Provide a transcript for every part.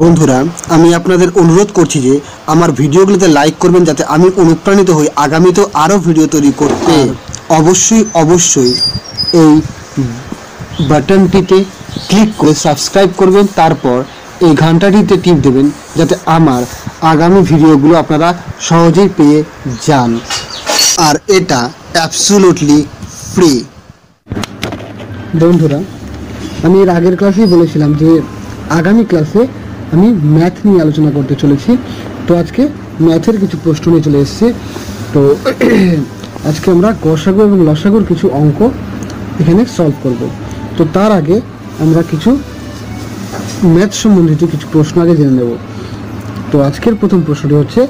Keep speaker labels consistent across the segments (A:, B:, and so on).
A: বন্ধুরা, আমি আপনাদের অনুরোধ করছি যে আমার ভিডিওগুলোতে লাইক করবেন, যাতে আমি অনুপ্রাণিত হই আগামীতেও আরও ভিডিও তৈরি করতে। অবশ্যই এই বাটনটিতে ক্লিক করে সাবস্ক্রাইব করবেন, তারপর এই ঘন্টাটিতে টিপ দেবেন, যাতে আমার আগামী ভিডিওগুলো আপনারা সহজেই পেয়ে যান। আর এটা অ্যাবসলিউটলি ফ্রি। বন্ধুরা, আমি এর আগের ক্লাসেই বলেছিলাম যে আগামী ক্লাসে আমি ম্যাথ নিয়ে আলোচনা করতে চলেছি। তো আজকে ম্যাথের কিছু প্রশ্ন নিয়ে চলে এসেছে। তো আজকে আমরা গসাগু এবং লসাগুর কিছু অঙ্ক এখানে সলভ করব। তো তার আগে আমরা কিছু ম্যাথ সম্বন্ধিত কিছু প্রশ্ন আগে জেনে নেব। তো আজকের প্রথম প্রশ্নটি হচ্ছে,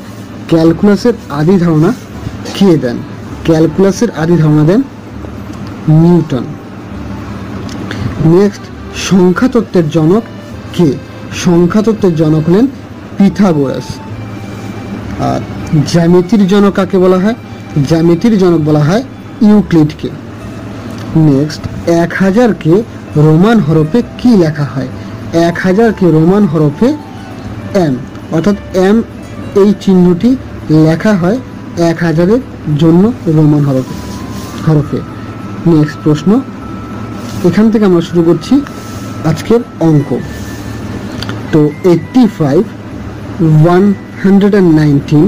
A: ক্যালকুলাসের আদি ধারণা কে দেন? ক্যালকুলাসের আদি ধারণা দেন নিউটন। নেক্সট, সংখ্যা তত্ত্বের জনক কে? সংখ্যা তত্ত্বের জনক হলেন পিথাগোরাস। আর জ্যামিতির জনক কাকে বলা হয়? জ্যামিতির জনক বলা হয় ইউক্লিডকে। নেক্সট, 1000কে রোমান হরফে কি লেখা হয়? 1000কে রোমান হরফে এম, অর্থাৎ এম এই চিহ্নটি লেখা হয় 1000-এর জন্য রোমান হরফে। নেক্সট প্রশ্ন, এখান থেকে আমরা শুরু করছি আজকের অঙ্ক। তো 85, 119,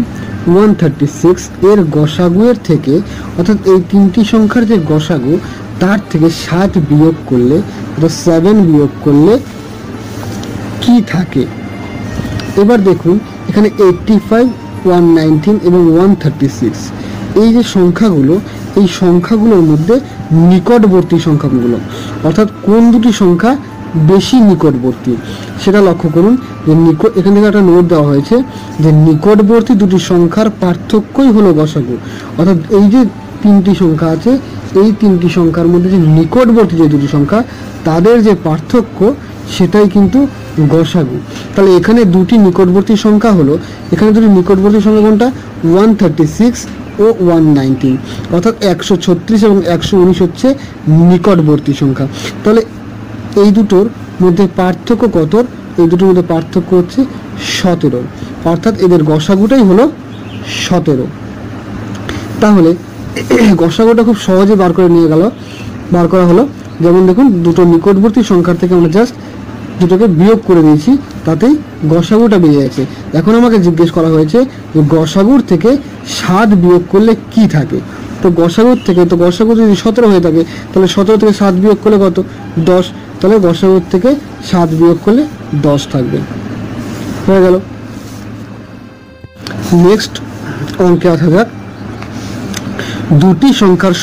A: 136 এর গসাগুয়ের থেকে, অর্থাৎ এই তিনটি সংখ্যার যে গসাগু, তার থেকে 7 বিয়োগ করলে, অর্থাৎ 7 বিয়োগ করলে কি থাকে? এবার দেখুন, এখানে 85, 119 এবং 136 এই যে সংখ্যাগুলো, এই সংখ্যাগুলোর মধ্যে নিকটবর্তী সংখ্যাগুলো, অর্থাৎ কোন দুটি সংখ্যা বেশি নিকটবর্তী সেটা লক্ষ্য করুন। যে এখান থেকে একটা নোট দেওয়া হয়েছে যে নিকটবর্তী দুটি সংখ্যার পার্থক্যই হলো গসাগু। অর্থাৎ এই যে তিনটি সংখ্যা আছে, এই তিনটি সংখ্যার মধ্যে যে নিকটবর্তী যে দুটি সংখ্যা, তাদের যে পার্থক্য সেটাই কিন্তু গসাগু। তাহলে এখানে দুটি নিকটবর্তী সংখ্যা হলো, এখানে দুটি নিকটবর্তী সংখ্যা কোনটা? 136 ও 119, অর্থাৎ 136 এবং 119 হচ্ছে নিকটবর্তী সংখ্যা। তাহলে এই দুটোর মধ্যে পার্থক্য কত? এই দুটোর মধ্যে পার্থক্য হচ্ছে 17, অর্থাৎ এদের গসাগুটাই হলো 17। তাহলে গসাগুটা খুব সহজে বার করা হলো। যেমন দেখুন, দুটো নিকটবর্তী সংখ্যার থেকে আমরা জাস্ট দুটোকে বিয়োগ করে দিয়েছি, তাতেই গসাগুটা বেরিয়ে গেছে। এখন আমাকে জিজ্ঞেস করা হয়েছে যে গসাগুর থেকে 7 বিয়োগ করলে কি থাকে? তো গসাগুর থেকে, তো গসাগু যদি 17 হয়ে থাকে, তাহলে 17 থেকে 7 বিয়োগ করলে কত? 10। তাহলে গসাগুর থেকে 7 বিয়োগ করলে 10 থাকবে। হয়ে গেল। নেক্সট অঙ্কে আসা যাক। দুটি সংখ্যার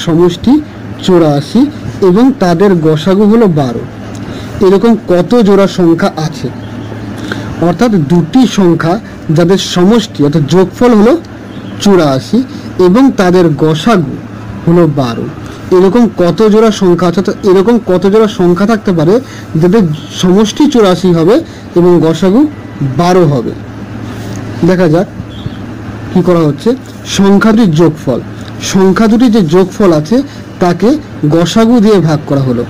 A: সমষ্টি 84 এবং তাদের গসাগু হলো 12। এরকম কত জোড়া সংখ্যা আছে? অর্থাৎ দুটি সংখ্যা যাদের সমষ্টি অর্থাৎ যোগফল হলো 84 এবং তাদের গসাগু হলো 12, এরকম কত জোড়া সংখ্যা আছে? এরকম কত জোড়া সংখ্যা থাকতে পারে যাদের সমষ্টি 84 হবে এবং গসাগু 12 হবে? দেখা যাক কি করা হচ্ছে। সংখ্যা দুটির যে যোগফল আছে তাকে গসাগু দিয়ে ভাগ করা হলো।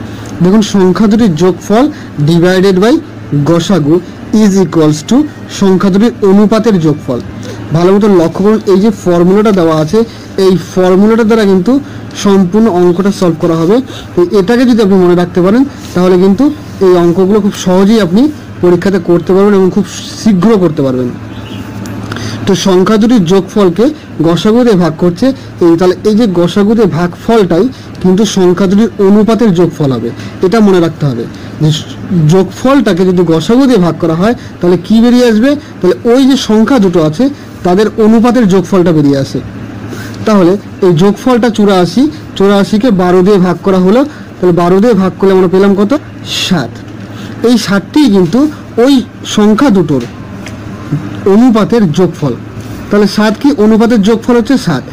A: দেখুন, সংখ্যা দুটির যোগফল ডিভাইডেড বাই গসাগু ইজ ইকুয়ালস টু সংখ্যা দুটির অনুপাতের যোগফল। ভালো মতো লক্ষ্য করুন, এই যে ফর্মুলাটা দেওয়া আছে, এই ফর্মুলাটার দ্বারা কিন্তু সম্পূর্ণ অঙ্কটা সলভ করা হবে। তো এটাকে যদি আপনি মনে রাখতে পারেন, তাহলে কিন্তু এই অঙ্কগুলো খুব সহজেই আপনি পরীক্ষাতে করতে পারবেন এবং খুব শীঘ্র করতে পারবেন। তো সংখ্যা দুটির যোগফলকে গসাগু দিয়ে ভাগ করছে, তাহলে এই যে গসাগু দিয়ে ভাগফলটাই কিন্তু সংখ্যা দুটির অনুপাতের যোগফল হবে। এটা মনে রাখতে হবে যে যোগফলটাকে যদি গসাগু দিয়ে ভাগ করা হয়, তাহলে কি বেরিয়ে আসবে? তাহলে ওই যে সংখ্যা দুটো আছে তাদের অনুপাতের যোগফলটা বেরিয়ে আসে। তাহলে এই যোগফলটা 84কে 12 দিয়ে ভাগ করা হলো, তাহলে 12 দিয়ে ভাগ করলে আমরা পেলাম কত? 7। এই 7টি কিন্তু ওই সংখ্যা দুটোর অনুপাতের যোগফল। তাহলে 7 কি? অনুপাতের যোগফল হচ্ছে 7।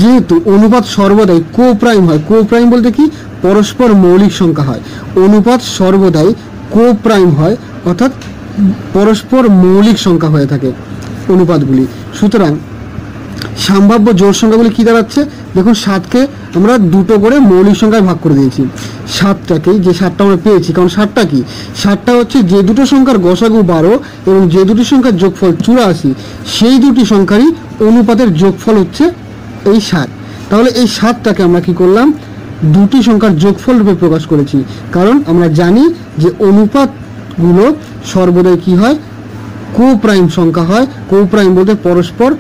A: যেহেতু অনুপাত সর্বদাই কোপ্রাইম হয়, কোপ্রাইম বলতে কি? পরস্পর মৌলিক সংখ্যা হয়। অনুপাত সর্বদাই কোপ্রাইম হয়, অর্থাৎ পরস্পর মৌলিক সংখ্যা হয়ে থাকে অনুপাতগুলি। সুতরাং সম্ভাব্য জোড় সংখ্যাগুলি কি দাঁড়াচ্ছে? দেখুন 7কে আমরা দুটো করে মৌলিক সংখ্যায় ভাগ করে দিয়েছি। 7টাকেই, যে 7টা আমরা পেয়েছি, কারণ 7টা কি? 7টা হচ্ছে যে দুটো সংখ্যার গসাগু 12 এবং যে দুটি সংখ্যার যোগফল 84, সেই দুটি সংখ্যারই অনুপাতের যোগফল হচ্ছে এই 7। তাহলে এই 7টাকে আমরা কি করলাম? দুটি সংখ্যার যোগফল রূপে প্রকাশ করেছি, কারণ আমরা জানি যে অনুপাতগুলো সর্বদাই কি হয়? কোপ্রাইম সংখ্যা হয়। কোপ্রাইম বলতে পরস্পর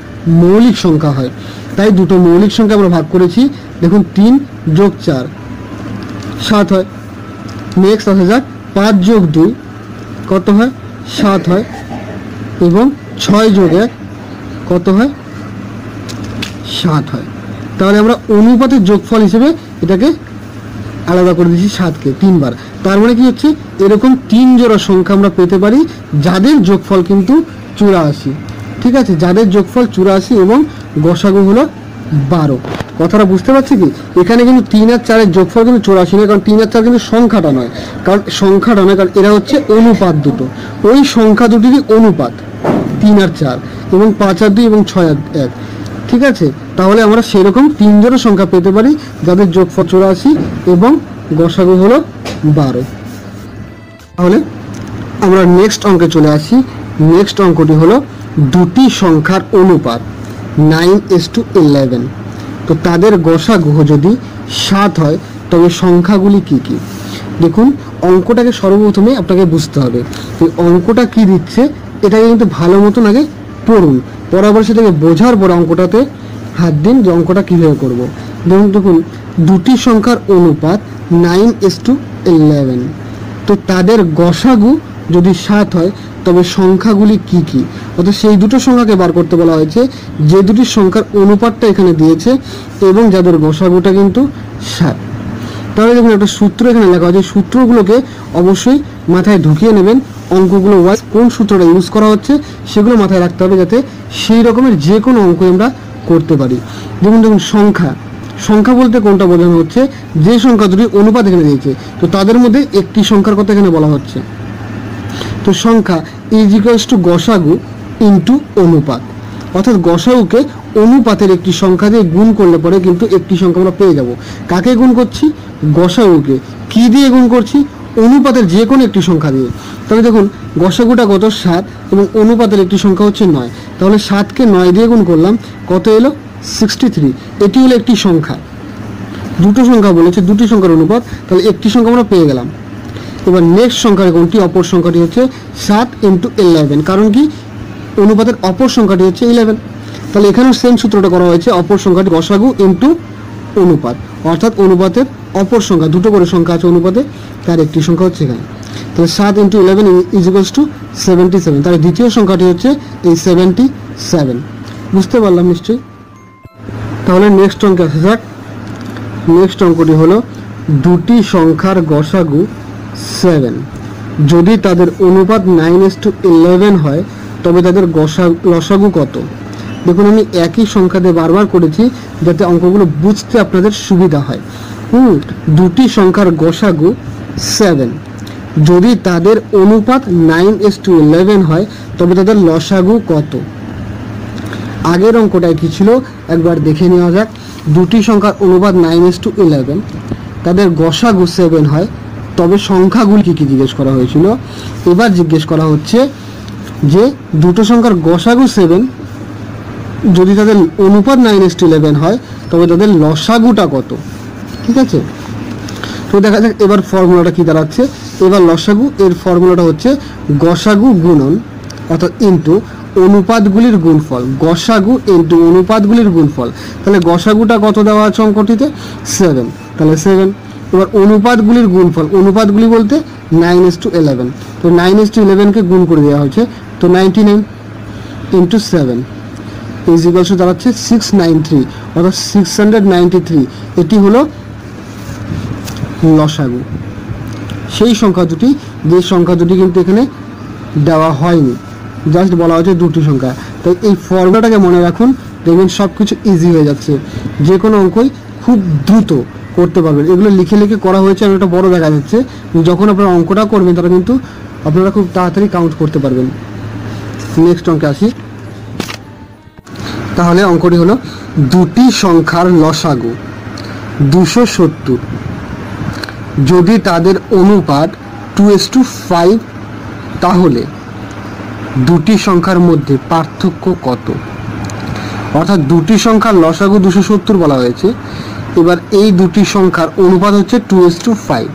A: মৌলিক সংখ্যা হয়, তাই দুটো মৌলিক সংখ্যা আমরা ভাগ করেছি। দেখুন 3 যোগ 4 7 হয়। নেক্সট আসা যাক, 5 যোগ 2 কত হয়? 7 হয়, এবং 6 যোগ 1 কত হয়? 7 হয়। তাহলে আমরা অনুপাতের যোগফল হিসেবে এটাকে আলাদা করে দিয়েছি 7কে 3 বার। তার মানে কি হচ্ছে? এরকম 3 জোড়া সংখ্যা আমরা পেতে পারি যাদের যোগফল কিন্তু 84। ঠিক আছে, যাদের যোগফল 84 এবং গসাগু হলো 12। কথাটা বুঝতে পারছি কি? এখানে কিন্তু 3 আর 4-এর যোগফল কিন্তু 84 নয়, কারণ 3 আর 4 কিন্তু সংখ্যাটা নয়, কারণ এরা হচ্ছে অনুপাত দুটো। ওই সংখ্যা দুটিরই অনুপাত 3 আর 4, এবং 5 আর 2 এবং 6 আর 1। ঠিক আছে, তাহলে আমরা সেরকম 3 জোড়া সংখ্যা পেতে পারি যাদের যোগফল 84 এবং গসাগু হলো 12। তাহলে আমরা নেক্সট অঙ্কে চলে আসি। নেক্সট অঙ্কটি হলো দুটি সংখ্যার অনুপাত 9:11। তো তাদের গসাগু যদি 7 হয় তবে সংখ্যাগুলি কি কি? দেখুন, অঙ্কটাকে সর্বপ্রথমে আপনাকে বুঝতে হবে এই অঙ্কটা কি দিচ্ছে, এটাকে কিন্তু ভালো মতন আগে পড়ুন, পড়ার পর সেটাকে বোঝার পর অঙ্কটাতে হাত দিন যে অঙ্কটা কীভাবে করব। দেখুন দুটি সংখ্যার অনুপাত 9:11। তো তাদের গসাগু যদি 7 হয় তবে সংখ্যাগুলি কি কি? অর্থাৎ সেই দুটো সংখ্যাকে বার করতে বলা হয়েছে যে দুটি সংখ্যার অনুপাতটা এখানে দিয়েছে এবং যাদের গসাগুটা কিন্তু 7। তাহলে দেখুন একটা সূত্র এখানে লেখা আছে, সূত্রগুলোকে অবশ্যই মাথায় ঢুকিয়ে নেবেন। অঙ্কগুলো ওয়াইজ কোন সূত্রটা ইউজ করা হচ্ছে সেগুলো মাথায় রাখতে হবে, যাতে সেই রকমের যে কোনো অঙ্ক আমরা করতে পারি। দেখুন সংখ্যা বলতে কোনটা বোঝানো হচ্ছে? যে সংখ্যা দুটি অনুপাত এখানে দিয়েছে, তো তাদের মধ্যে একটি সংখ্যার কথা এখানে বলা হচ্ছে। তো সংখ্যা ইজ ইকুয়ালস টু গসাগু ইন্টু অনুপাত, অর্থাৎ গসাগুকে অনুপাতের একটি সংখ্যা দিয়ে গুণ করলে পরে কিন্তু একটি সংখ্যা আমরা পেয়ে যাব। কাকে গুণ করছি? গসাগুকে। কি দিয়ে গুণ করছি? অনুপাতের যে কোনো একটি সংখ্যা দিয়ে। তাহলে দেখুন গসাগুটা কত? 7, এবং অনুপাতের একটি সংখ্যা হচ্ছে 9। তাহলে 7কে 9 দিয়ে গুণ করলাম, কত এলো? 63। এটি হলো একটি সংখ্যা। দুটো সংখ্যা বলেছে, দুটি সংখ্যার অনুপাত, তাহলে একটি সংখ্যা আমরা পেয়ে গেলাম। এবার নেক্সট সংখ্যার কোনটি? অপর সংখ্যাটি হচ্ছে 7 × 11, কারণ কি? অনুপাতের অপর সংখ্যাটি হচ্ছে 11। তাহলে এখানেও সেম সূত্রটা করা হয়েছে, অপর সংখ্যাটি গসাগু ইন্টু অনুপাত, অর্থাৎ অনুপাতের অপর সংখ্যা, দুটো করে সংখ্যা আছে অনুপাতে, তার একটি সংখ্যা হচ্ছে এখানে। তাহলে 7 × 11 ইজ ইকুয়ালস টু 77। তাহলে দ্বিতীয় সংখ্যাটি হচ্ছে এই 77। বুঝতে পারলাম নিশ্চয়ই? তাহলে নেক্সট অঙ্কে আসা যাক। নেক্সট অঙ্কটি হলো দুটি সংখ্যার গসাগু 7 যদি তাদের অনুপাত 9:11 হয় তবে তাদের লসাগু কত? দেখুন আমি একই সংখ্যা দিয়ে বারবার করেছি যাতে অঙ্কগুলো বুঝতে আপনাদের সুবিধা হয়। দুটি সংখ্যার গসাগু 7 যদি তাদের অনুপাত 9:11 হয় তবে তাদের লসাগু কত? আগের অঙ্কটায় কি ছিল একবার দেখে নেওয়া যাক। দুটি সংখ্যার অনুপাত 9:11, তাদের গসাগু 7 হয়, তবে সংখ্যাগুলি কী কী জিজ্ঞেস করা হয়েছিল। এবার জিজ্ঞেস করা হচ্ছে যে দুটো সংখ্যার গসাগু 7 যদি তাদের অনুপাত 9:11 হয় তবে তাদের লসাগুটা কত? ঠিক আছে, তো দেখা যাক এবার ফর্মুলাটা কী দাঁড়াচ্ছে। এবার লসাগু এর ফর্মুলাটা হচ্ছে গসাগু গুণন, অর্থাৎ ইন্টু অনুপাতগুলির গুণফল। গসাগু ইন্টু অনুপাতগুলির গুণফল। তাহলে গসাগুটা কত দেওয়া আছে অঙ্কটিতে? 7। তাহলে 7। এবার অনুপাতগুলির গুণফল, অনুপাতগুলি বলতে 9:11, তো 9:11কে গুণ করে দেওয়া হয়েছে, তো 99 × 7। ইজ ইকুয়াল টু দাঁড়াচ্ছে 693 অর্থাৎ 693। এটি হলো লসাগু। সেই সংখ্যা দুটি, যে সংখ্যা দুটি কিন্তু এখানে দেওয়া হয়নি, জাস্ট বলা হয়েছে দুটি সংখ্যা। তাই এই ফর্মুলাটাকে মনে রাখুন, দেখবেন সব কিছু ইজি হয়ে যাচ্ছে, যে কোনো অঙ্কই খুব দ্রুত করতে পারবেন। এগুলো লিখে লিখে করা হয়েছে আর ওটা বড় দেখা যাচ্ছে, যখন আপনারা অঙ্কটা করবেন তারা কিন্তু আপনারা খুব তাড়াতাড়ি কাউন্ট করতে পারবেন। নেক্সট অঙ্কে আসি। তাহলে অঙ্কটি হলো দুটি সংখ্যার লসাগু 270 যদি তাদের অনুপাত 2:5, তাহলে দুটি সংখ্যার মধ্যে পার্থক্য কত? অর্থাৎ দুটি সংখ্যার লসাগু 270 বলা হয়েছে, এবার এই দুটি সংখ্যার অনুপাত হচ্ছে 2:5।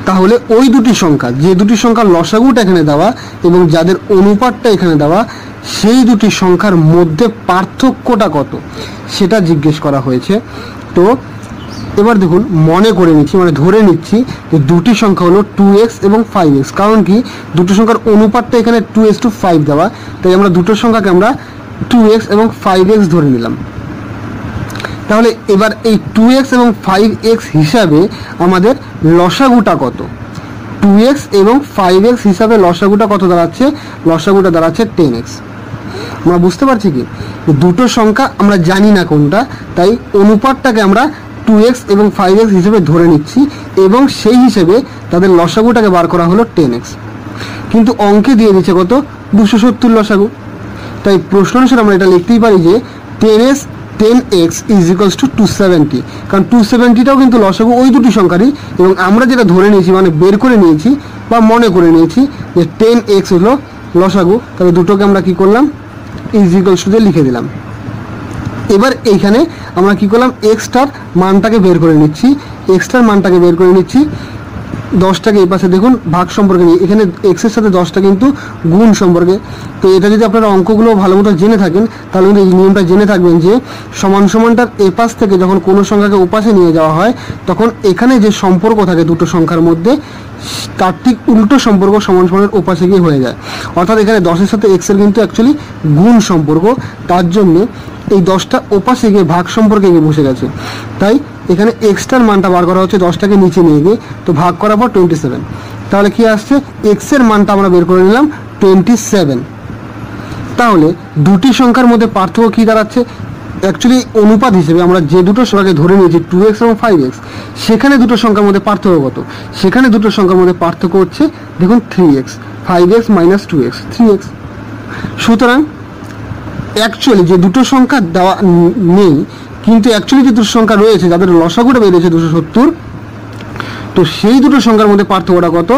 A: তাহলে ওই দুটি সংখ্যা, যে দুটি সংখ্যার লসাগুটা এখানে দেওয়া এবং যাদের অনুপাতটা এখানে দেওয়া, সেই দুটি সংখ্যার মধ্যে পার্থক্যটা কত সেটা জিজ্ঞেস করা হয়েছে। তো এবার দেখুন, মনে করে নিচ্ছি, মানে ধরে নিচ্ছি যে দুটি সংখ্যা হলো 2x এবং 5x। কারণ কি, দুটো সংখ্যার অনুপাতটা এখানে 2:5 দেওয়া, তাই আমরা দুটো সংখ্যাকে আমরা 2x এবং 5x ধরে নিলাম। তাহলে এবার এই 2x এবং 5x হিসাবে আমাদের লসাগুটা কত? 2x এবং 5x হিসাবে লসাগুটা কত দাঁড়াচ্ছে? লসাগুটা দাঁড়াচ্ছে 10x। আমরা বুঝতে পারছি কি, দুটো সংখ্যা আমরা জানি না কোনটা, তাই অনুপাতটাকে আমরা 2x এবং 5x হিসেবে ধরে নিচ্ছি এবং সেই হিসেবে তাদের লসাগুটাকে বার করা হলো 10x। কিন্তু অঙ্কে দিয়ে দিচ্ছে কত? 270 লসাগু। তাই প্রশ্ন অনুসারে আমরা এটা লিখতেই পারি যে 10x ইজ ইকুয়ালস টু 270, কারণ 270টাও কিন্তু লসাগু ওই দুটি সংখ্যারই, এবং আমরা যেটা ধরে নিয়েছি মানে বের করে নিয়েছি বা মনে করে নিয়েছি যে 10x হলো লসাগু, তাহলে দুটোকে আমরা কি করলাম? ইজ ইকুয়ালস টু দিয়ে লিখে দিলাম। এবার এইখানে আমরা কি করলাম? এক্সটার মানটাকে বের করে নিচ্ছি, এক্সটার মানটাকে বের করে নিচ্ছি। 10টাকে এই পাশে দেখুন ভাগ সম্পর্কে নিয়ে, এখানে এক্সের সাথে 10টা কিন্তু গুণ সম্পর্কে। তো এটা যদি আপনারা অঙ্কগুলো ভালো মতো জেনে থাকেন তাহলে কিন্তু এই নিয়মটা জেনে থাকবেন যে সমান সমানটার এপাশ থেকে যখন কোনো সংখ্যাকে ওপাশে নিয়ে যাওয়া হয় তখন এখানে যে সম্পর্ক থাকে দুটো সংখ্যার মধ্যে তার ঠিক উল্টো সম্পর্ক সমান সমানের ওপাশে গিয়ে হয়ে যায়। অর্থাৎ এখানে 10-এর সাথে এক্সের কিন্তু অ্যাকচুয়ালি গুণ সম্পর্ক, তার জন্যে এই 10টা ওপাশে গিয়ে ভাগ সম্পর্কে গিয়ে বসে গেছে। তাই এখানে এক্সটার মানটা বার করা হচ্ছে 10টাকে নিচে নিয়ে গিয়ে, তো ভাগ করার পর 27। তাহলে কি আসছে? এক্সের মানটা আমরা বের করে নিলাম 27। তাহলে দুটি সংখ্যার মধ্যে পার্থক্য কী দাঁড়াচ্ছে? অ্যাকচুয়ালি অনুপাত হিসেবে আমরা যে দুটো সংখ্যাকে ধরে নিয়েছি 2x এবং 5x, সেখানে দুটো সংখ্যার মধ্যে পার্থক্য কত? সেখানে দুটো সংখ্যার মধ্যে পার্থক্য হচ্ছে দেখুন 3x, 5x minus 2x, 3x। সুতরাং অ্যাকচুয়ালি যে দুটো সংখ্যা দেওয়া নেই, কিন্তু অ্যাকচুয়ালি যে দুটো সংখ্যা রয়েছে যাদের লসাগুটা বেরিয়েছে 270, তো সেই দুটো সংখ্যার মধ্যে পার্থক্যটা কত?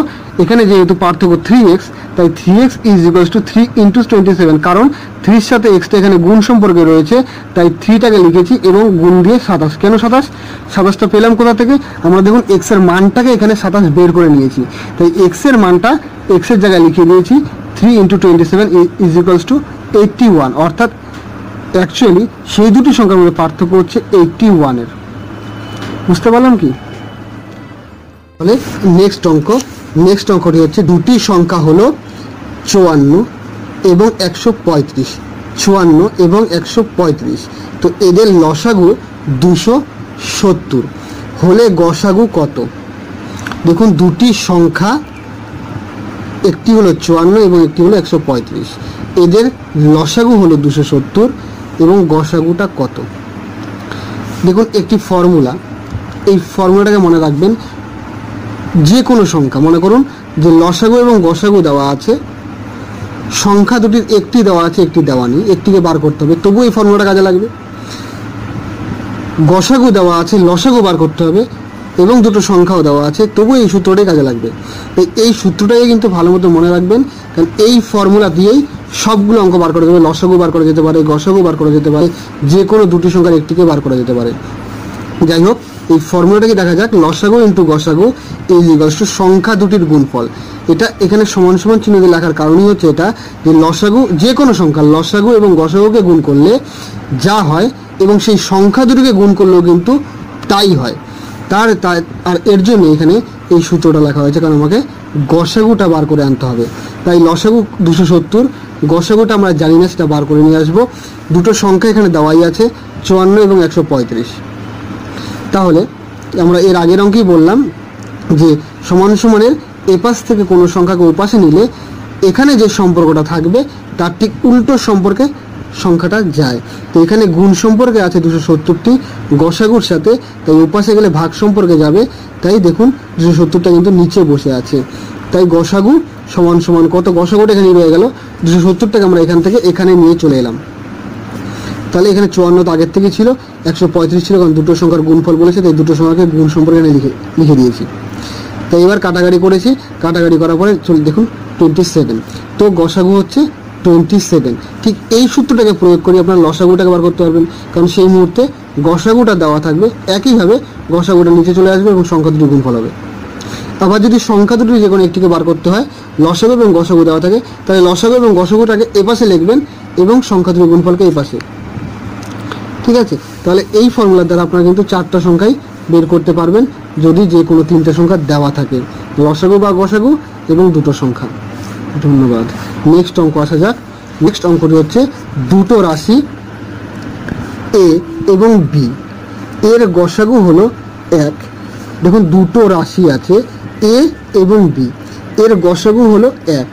A: এখানে যেহেতু পার্থক্য 3x, তাই 3x is equals to 3 into 27, কারণ 3-র সাথে এক্সটা এখানে গুণ সম্পর্কে রয়েছে, তাই 3টাকে লিখেছি এবং গুণ দিয়ে 27। কেন 27? 27টা পেলাম কোথা থেকে? আমরা দেখুন এক্সের মানটাকে এখানে 27 বের করে নিয়েছি, তাই এক্সের মানটা এক্সের জায়গায় লিখে দিয়েছি 3 ইন্টু 27 ইজ ইকুয়ালস টু 81। অর্থাৎ অ্যাকচুয়ালি সেই দুটি সংখ্যার মধ্যে পার্থক্য হচ্ছে 81-এর। বুঝতে পারলাম কি? তাহলে নেক্সট অঙ্কটি হচ্ছে দুটি সংখ্যা হলো 54 এবং 135। 54 এবং 135, তো এদের লসাগু 270 হলে গসাগু কত? দেখুন দুটি সংখ্যা, একটি হলো 54 এবং একটি হলো 135, এদের লসাগু হলো 270 এবং গসাগুটা কত? দেখুন একটি ফর্মুলা, এই ফর্মুলাটাকে মনে রাখবেন। যে কোনো সংখ্যা, মনে করুন যে লসাগু এবং গসাগু দেওয়া আছে, সংখ্যা দুটির একটি দেওয়া আছে একটি দেওয়া নেই, একটিকে বার করতে হবে, তবু এই ফর্মুলাটা কাজে লাগবে। গসাগু দেওয়া আছে, লসাগু বার করতে হবে এবং দুটো সংখ্যাও দেওয়া আছে, তবু এই সূত্রটাই কাজে লাগবে। এই সূত্রটাকে কিন্তু ভালো মতো মনে রাখবেন, কারণ এই ফর্মুলা দিয়েই সবগুলো অঙ্ক বার করা যাবে। লসাগু বার করা যেতে পারে, গসাগু বার করা যেতে পারে, যে কোনো দুটি সংখ্যার একটিকে বার করা যেতে পারে। যাই হোক, এই ফর্মুলাটাকে দেখা যাক। লসাগু ইন্টু গসাগু ইজ ইকুয়ালস টু সংখ্যা দুটির গুণফল। এটা এখানে সমান সমান চিহ্ন দিয়ে লেখার কারণই হচ্ছে এটা যে লসাগু, যে কোনো সংখ্যা লসাগু এবং গসাগুকে গুণ করলে যা হয় এবং সেই সংখ্যা দুটিকে গুণ করলেও কিন্তু তাই হয়। আর এর জন্য এখানে এই সূত্রটা লেখা হয়েছে, কারণ আমাকে গসাগুটা বার করে আনতে হবে। তাই লসাগু 270 গসাগুটা আমরা জানি না, সেটা বার করে নিয়ে আসবো। দুটো সংখ্যা এখানে দেওয়াই আছে, 54 এবং 135। তাহলে আমরা এর আগের অঙ্কেই বললাম যে সমান সমানের এপাশ থেকে কোনো সংখ্যাকে ওপাশে নিলে এখানে যে সম্পর্কটা থাকবে তার ঠিক উল্টো সম্পর্কে সংখ্যাটা যায়। তো এখানে গুণ সম্পর্কে আছে 270টি গসাগুর সাথে, তাই ওপাশে গেলে ভাগ সম্পর্কে যাবে। তাই দেখুন 270টা কিন্তু নিচে বসে আছে। তাই গসাগু সমান সমান কত, গসাগুটা এখানে রয়ে গেল 270টাকে আমরা এখান থেকে এখানে নিয়ে চলে এলাম। তাহলে এখানে 54 তো আগের থেকে ছিল, 135 ছিল, কারণ দুটো সংখ্যার গুণফল বলেছে, তাই দুটো সংখ্যাকে গুণ সম্পর্কে এখানে লিখে দিয়েছি। তাই এবার কাটাকাটি করেছি, কাটাকাটি করার পরে দেখুন 27। তো গসাগু হচ্ছে 27। ঠিক এই সূত্রটাকে প্রয়োগ করে আপনার লসাগুটাকে বার করতে পারবেন, কারণ সেই মুহূর্তে গসাগুটা দেওয়া থাকবে, একইভাবে গসাগুটা নিচে চলে আসবে এবং সংখ্যা দুটি গুণফল হবে। আবার যদি সংখ্যা দুটি যে কোনো একটিকে বার করতে হয়, লসাগু এবং গসাগু দেওয়া থাকে, তাহলে লসাগু এবং গসাগুটাকে এপাশে লিখবেন এবং সংখ্যা দুটি গুণফলকে এপাশে। ঠিক আছে, তাহলে এই ফর্মুলার দ্বারা আপনারা কিন্তু 4টা সংখ্যাই বের করতে পারবেন যদি যে কোনো 3টে সংখ্যা দেওয়া থাকে, লসাগু বা গসাগু এবং দুটো সংখ্যা। ধন্যবাদ। নেক্সট অঙ্ক আসা যাক। নেক্সট অঙ্কটি হচ্ছে দুটো রাশি এ এবং বি, এর গসাগু হলো 1। দেখুন দুটো রাশি আছে এ এবং বি, এর গসাগু হলো 1,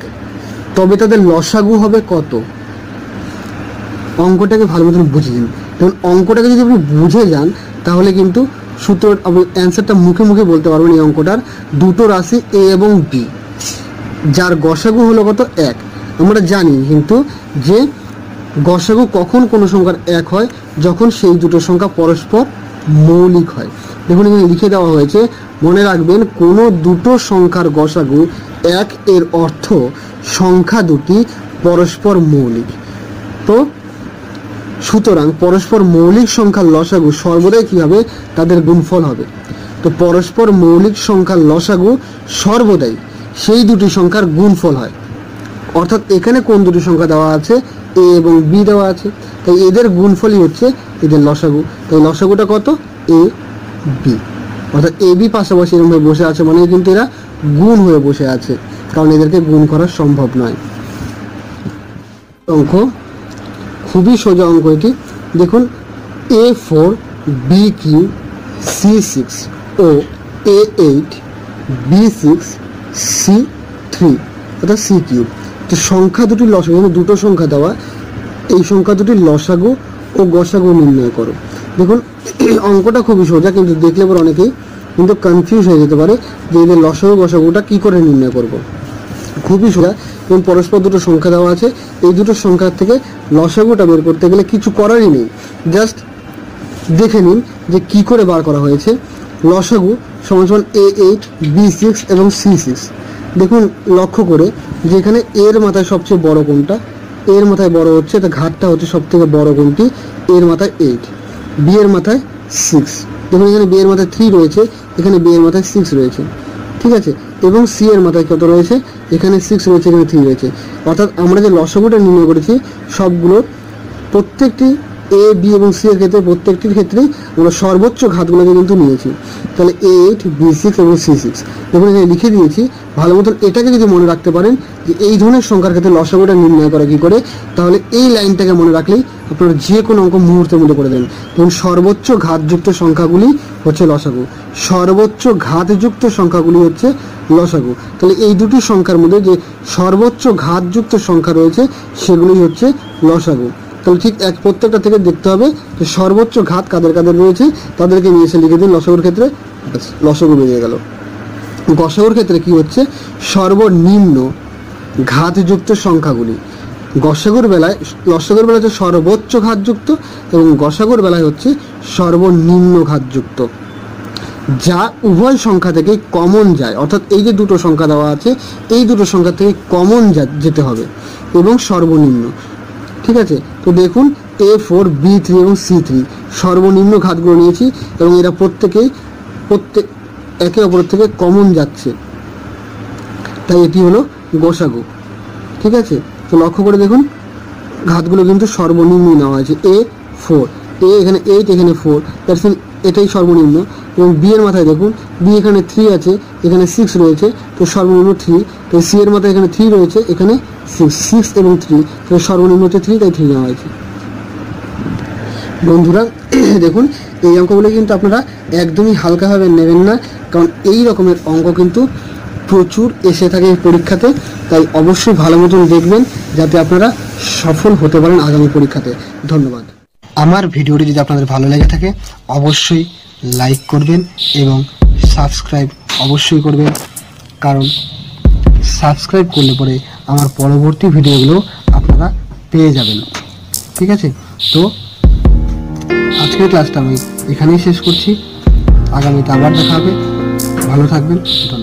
A: তবে তাদের লসাগু হবে কত? অঙ্কটাকে ভালো মতন বুঝে নিন। দেখুন অঙ্কটাকে যদি আপনি বুঝে যান তাহলে কিন্তু সূত্র আপনি অ্যান্সারটা মুখে মুখে বলতে পারবেন। এই অঙ্কটার দুটো রাশি এ এবং বি, যার গসাগু হলো কত? 1। আমরা জানি কিন্তু যে গসাগু কখন কোনো সংখ্যার 1 হয়, যখন সেই দুটো সংখ্যা পরস্পর মৌলিক হয়। দেখুন এখানে লিখে দেওয়া হয়েছে, মনে রাখবেন কোনো দুটো সংখ্যার গসাগু 1 এর অর্থ সংখ্যা দুটি পরস্পর মৌলিক। তো সুতরাং পরস্পর মৌলিক সংখ্যার লসাগু সর্বদাই কী হবে? তাদের গুণফল হবে। তো পরস্পর মৌলিক সংখ্যার লসাগু সর্বদাই সেই দুটি সংখ্যার গুণফল হয়। অর্থাৎ এখানে কোন দুটি সংখ্যা দেওয়া আছে? এ এবং বি দেওয়া আছে, তাই এদের গুণফলই হচ্ছে এদের লসাগু। তাই লসাগুটা কত? A B. অর্থাৎ এ বি পাশাপাশি এরকমভাবে বসে আছে মানে কিন্তু এরা গুণ হয়ে বসে আছে, কারণ এদেরকে গুণ করা সম্ভব নয়। অঙ্ক খুবই সোজা অঙ্ক এটি। দেখুন A4 B3 C6 ও A8 B6 C3 অর্থাৎ C3। তো সংখ্যা দুটির লসাগু, দুটো সংখ্যা দেওয়া, এই সংখ্যা দুটির লসাগু ও গসাগু নির্ণয় করো। দেখুন অঙ্কটা খুবই সোজা, কিন্তু দেখলে পর অনেকেই কিন্তু কনফিউজ হয়ে যেতে পারে যে এদের লসাগু গসাগুটা কী করে নির্ণয় করব। খুবই সোজা, এবং পরস্পর দুটো সংখ্যা দেওয়া আছে, এই দুটো সংখ্যার থেকে লসাগুটা বের করতে গেলে কিছু করারই নেই, জাস্ট দেখে নিন যে কি করে বার করা হয়েছে। লসাগু সমান সমান A8 B6 এবং C6। দেখুন লক্ষ্য করে যে এখানে এর মাথায় সবচেয়ে বড় কোনটা? এর মাথায় বড় হচ্ছে, তা ঘাটটা হচ্ছে সব থেকে বড় কোনটি? এর মাথায় 8, বি এর মাথায় 6। দেখুন এখানে বি এর মাথায় 3 রয়েছে, এখানে বি এর মাথায় 6 রয়েছে। ঠিক আছে, এবং সি এর মাথায় কত রয়েছে? এখানে 6 রয়েছে, এখানে 3 রয়েছে। অর্থাৎ আমরা যে লসাগুটা নির্ণয় করেছি সবগুলোর প্রত্যেকটি এ বি এবং সি এর ক্ষেত্রে প্রত্যেকটির ক্ষেত্রেই আমরা সর্বোচ্চ ঘাতগুলোকে কিন্তু নিয়েছি। তাহলে A8 B6 এবং C6 দেখুন এখানে লিখে দিয়েছি। ভালো মতন এটাকে যদি মনে রাখতে পারেন যে এই ধরনের সংখ্যার ক্ষেত্রে লসাগুটা নির্ণয় করা কী করে, তাহলে এই লাইনটাকে মনে রাখলেই আপনারা যে কোনো অঙ্ক মুহূর্তের মধ্যে করে দেন। এবং সর্বোচ্চ ঘাতযুক্ত সংখ্যাগুলি হচ্ছে লসাগু, সর্বোচ্চ ঘাতযুক্ত সংখ্যাগুলি হচ্ছে লসাগু। তাহলে এই দুটি সংখ্যার মধ্যে যে সর্বোচ্চ ঘাতযুক্ত সংখ্যা রয়েছে সেগুলি হচ্ছে লসাগু। তাহলে ঠিক প্রত্যেকটা থেকে দেখতে হবে যে সর্বোচ্চ ঘাত কাদের কাদের রয়েছে, তাদেরকে নিয়ে এসে লিখে দিন লসাগুর ক্ষেত্রে, লসাগু বেরিয়ে গেল। গসাগুর ক্ষেত্রে কি হচ্ছে? সর্বনিম্ন ঘাতযুক্ত সংখ্যাগুলি। লসাগুর বেলায় হচ্ছে সর্বোচ্চ ঘাতযুক্ত এবং গসাগুর বেলায় হচ্ছে সর্বনিম্ন ঘাতযুক্ত, যা উভয় সংখ্যা থেকে কমন যায়। অর্থাৎ এই যে দুটো সংখ্যা দেওয়া আছে এই দুটো সংখ্যা থেকে কমন যেতে হবে এবং সর্বনিম্ন। ঠিক আছে, তো দেখুন A4 B3 এবং C3 সর্বনিম্ন ঘাতগুলো নিয়েছি এবং এরা প্রত্যেক একে অপরের থেকে কমন যাচ্ছে, তাই এটি হলো গসাগু। ঠিক আছে, তো লক্ষ্য করে দেখুন ঘাতগুলো কিন্তু সর্বনিম্ন নেওয়া হয়েছে। A4 এখানে 8 এখানে 4, দ্যাটস মিন এটাই সর্বনিম্ন। এবং বি এর মাথায় দেখুন, বি এখানে 3 আছে, এখানে 6 রয়েছে, তো সর্বনিম্ন 3। তো সি এর মাথায় এখানে 3 রয়েছে, এখানে 6 এবং 3, তো সর্বনিম্ন হচ্ছে 3, তাই 3 নেওয়া হয়েছে। বন্ধুরা দেখুন, এই অঙ্কগুলো কিন্তু আপনারা একদমই হালকাভাবে নেবেন না, কারণ এই রকমের অঙ্ক কিন্তু প্রচুর এসে থাকে পরীক্ষাতে। তাই অবশ্যই ভালো মতন দেখবেন যাতে আপনারা সফল হতে পারেন আগামী পরীক্ষাতে। ধন্যবাদ। আমার ভিডিওটি যদি আপনাদের ভালো লেগে থাকে অবশ্যই লাইক করবেন এবং সাবস্ক্রাইব অবশ্যই করবেন, কারণ সাবস্ক্রাইব করলে পরে আমার পরবর্তী ভিডিওগুলো আপনারা পেয়ে যাবেন। ঠিক আছে, তো আজকের ক্লাসটা আমি এখানেই শেষ করছি। আগামীতে আবার দেখা হবে। ভালো থাকবেন। ধন্যবাদ।